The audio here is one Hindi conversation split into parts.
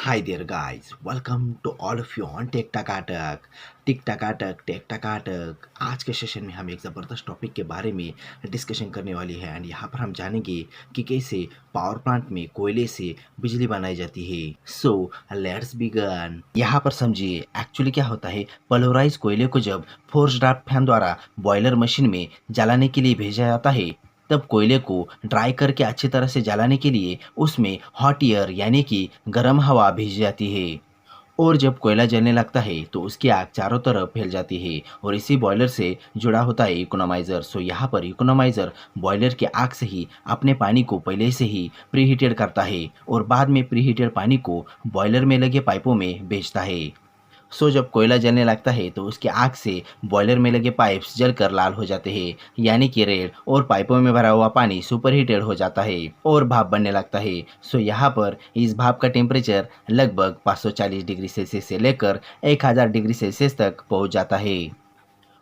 Hi there, guys. Welcome to all of you on tech टकाटक टिक टकाटक टेक टकाटक। आज के सेशन में हम एक ज़बरदस्त टॉपिक के बारे में डिस्कशन करने वाली है एंड यहाँ पर हम जानेंगे कि कैसे पावर प्लांट में कोयले से बिजली बनाई जाती है। So let's begin. यहाँ पर समझिए एक्चुअली क्या होता है। पल्वराइज कोयले को जब फोर्स ड्राफ्ट फैन द्वारा बॉयलर मशीन में जलाने के लिए भेजा जाता है, तब कोयले को ड्राई करके अच्छी तरह से जलाने के लिए उसमें हॉट एयर यानी कि गर्म हवा भेजी जाती है। और जब कोयला जलने लगता है तो उसकी आग चारों तरफ फैल जाती है और इसी बॉयलर से जुड़ा होता है इकोनोमाइज़र। सो यहाँ पर इकोनोमाइज़र बॉयलर की आग से ही अपने पानी को पहले से ही प्रीहीटेड करता है और बाद में प्रीहीटेड पानी को बॉयलर में लगे पाइपों में भेजता है। सो जब कोयला जलने लगता है तो उसकी आग से बॉयलर में लगे पाइप्स जलकर लाल हो जाते हैं यानी कि रेड, और पाइपों में भरा हुआ पानी सुपर हीटेड हो जाता है और भाप बनने लगता है। सो यहाँ पर इस भाप का टेम्परेचर लगभग 540 डिग्री सेल्सियस से लेकर 1000 डिग्री सेल्सियस तक पहुँच जाता है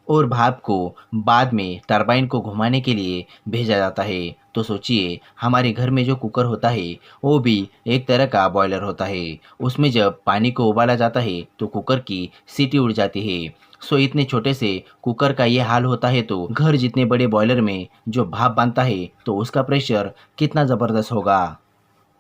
और भाप को बाद में टरबाइन को घुमाने के लिए भेजा जाता है। तो सोचिए हमारे घर में जो कुकर होता है वो भी एक तरह का बॉयलर होता है। उसमें जब पानी को उबाला जाता है तो कुकर की सीटी उड़ जाती है। सो इतने छोटे से कुकर का ये हाल होता है तो घर जितने बड़े बॉयलर में जो भाप बनता है तो उसका प्रेशर कितना ज़बरदस्त होगा।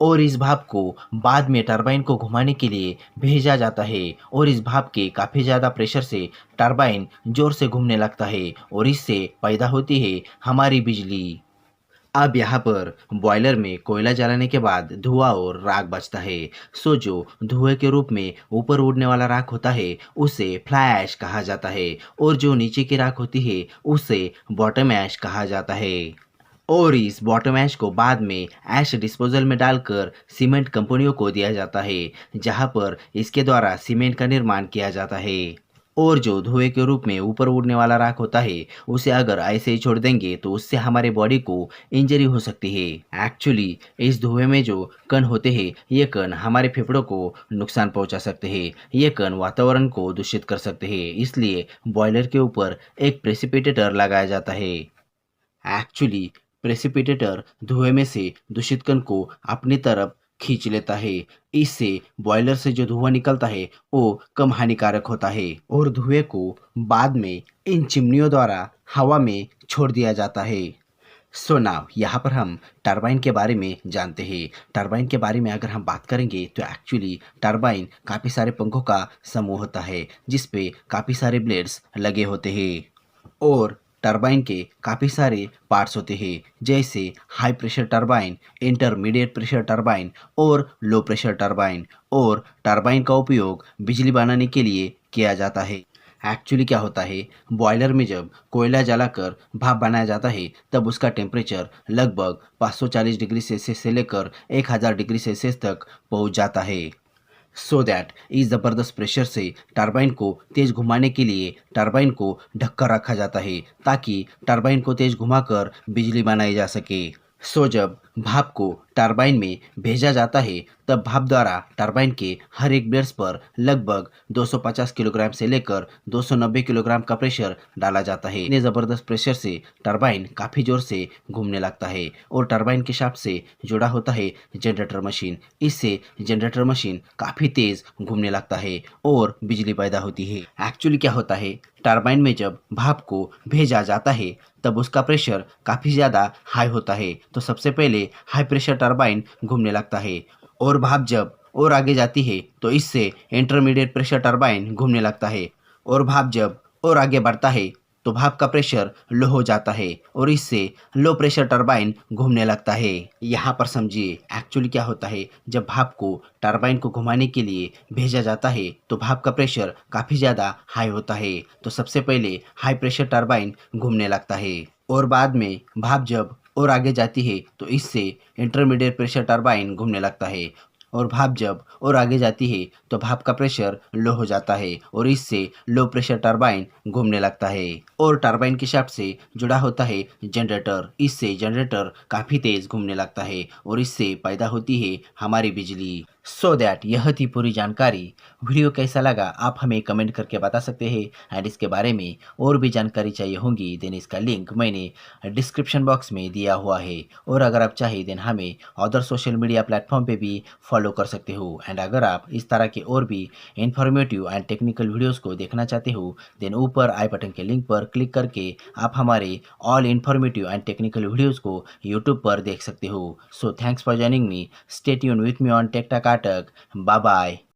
और इस भाप को बाद में टरबाइन को घुमाने के लिए भेजा जाता है और इस भाप के काफ़ी ज़्यादा प्रेशर से टरबाइन ज़ोर से घूमने लगता है और इससे पैदा होती है हमारी बिजली। अब यहाँ पर बॉयलर में कोयला जलाने के बाद धुआं और राख बचता है। सो जो धुएं के रूप में ऊपर उड़ने वाला राख होता है उसे फ्लाई ऐश कहा जाता है और जो नीचे की राख होती है उसे बॉटम ऐश कहा जाता है। और इस बॉटम ऐश को बाद में ऐश डिस्पोजल में डालकर सीमेंट कंपनियों को दिया जाता है, जहां पर इसके द्वारा सीमेंट का निर्माण किया जाता है। और जो धुएं के रूप में ऊपर उड़ने वाला राख होता है उसे अगर ऐसे ही छोड़ देंगे तो उससे हमारे बॉडी को इंजरी हो सकती है। एक्चुअली इस धुएं में जो कण होते हैं ये कण हमारे फेफड़ों को नुकसान पहुंचा सकते हैं। ये कण वातावरण को दूषित कर सकते हैं, इसलिए बॉयलर के ऊपर एक प्रेसिपिटेटर लगाया जाता है। एक्चुअली प्रेसिपिटेटर धुएं में से दूषित कण को अपनी तरफ खींच लेता है। इससे बॉयलर से जो धुआं निकलता है वो कम हानिकारक होता है और धुएं को बाद में इन चिमनियों द्वारा हवा में छोड़ दिया जाता है। सो नाउ यहाँ पर हम टरबाइन के बारे में जानते हैं। टरबाइन के बारे में अगर हम बात करेंगे तो एक्चुअली टरबाइन काफ़ी सारे पंखों का समूह होता है जिसपे काफ़ी सारे ब्लेड्स लगे होते हैं और टरबाइन के काफ़ी सारे पार्ट्स होते हैं, जैसे high pressure turbine, intermediate pressure turbine और लो प्रेशर टरबाइन। और टरबाइन का उपयोग बिजली बनाने के लिए किया जाता है। एक्चुअली क्या होता है, बॉयलर में जब कोयला जलाकर भाप बनाया जाता है तब उसका टेम्परेचर लगभग 540 डिग्री सेल्सियस से लेकर 1000 डिग्री सेल्सियस तक पहुंच जाता है। सो दैट इस ज़बरदस्त प्रेशर से टरबाइन को तेज़ घुमाने के लिए टरबाइन को ढककर रखा जाता है ताकि टरबाइन को तेज़ घुमाकर बिजली बनाई जा सके। सो जब भाप को टरबाइन में भेजा जाता है तब भाप द्वारा टरबाइन के हर एक ब्लेड्स पर लगभग 250 किलोग्राम से लेकर 290 किलोग्राम का प्रेशर डाला जाता है। इतने ज़बरदस्त प्रेशर से टरबाइन काफ़ी ज़ोर से घूमने लगता है और टरबाइन के शाफ्ट से जुड़ा होता है जनरेटर मशीन। इससे जनरेटर मशीन काफ़ी तेज़ घूमने लगता है और बिजली पैदा होती है। एक्चुअली क्या होता है, टरबाइन में जब भाप को भेजा जाता है तब उसका प्रेशर काफ़ी ज़्यादा हाई होता है। तो सबसे पहले हाई प्रेशर टरबाइन घूमने लगता है और भाप जब और आगे जाती है तो इससे इंटरमीडिएट प्रेशर टरबाइन घूमने लगता है और भाप जब और आगे बढ़ता है तो भाप का प्रेशर लो हो जाता है और इससे लो प्रेशर टरबाइन घूमने लगता है। यहाँ पर समझिए एक्चुअली क्या होता है, जब भाप को टरबाइन को घुमाने के लिए भेजा जाता है तो भाप का प्रेशर काफ़ी ज़्यादा हाई होता है। तो सबसे पहले हाई प्रेशर टरबाइन घूमने लगता है और बाद में भाप जब और आगे जाती है तो इससे इंटरमीडिएट प्रेशर टरबाइन घूमने लगता है और भाप जब और आगे जाती है तो भाप का प्रेशर लो हो जाता है और इससे लो प्रेशर टरबाइन घूमने लगता है और टरबाइन के शाफ्ट से जुड़ा होता है जनरेटर। इससे जनरेटर काफ़ी तेज़ घूमने लगता है और इससे पैदा होती है हमारी बिजली। सो दैट यह थी पूरी जानकारी। वीडियो कैसा लगा आप हमें कमेंट करके बता सकते हैं एंड इसके बारे में और भी जानकारी चाहिए होगी देन इसका लिंक मैंने डिस्क्रिप्शन बॉक्स में दिया हुआ है। और अगर आप चाहें देन हमें अदर सोशल मीडिया प्लेटफॉर्म पे भी फॉलो कर सकते हो। एंड अगर आप इस तरह के और भी इंफॉर्मेटिव एंड टेक्निकल वीडियोस को देखना चाहते हो देन ऊपर आई बटन के लिंक पर क्लिक करके आप हमारे all informative and technical videos को यूट्यूब पर देख सकते हो। So thanks for joining me. Stay tune with me on tech Takatak. Bye bye.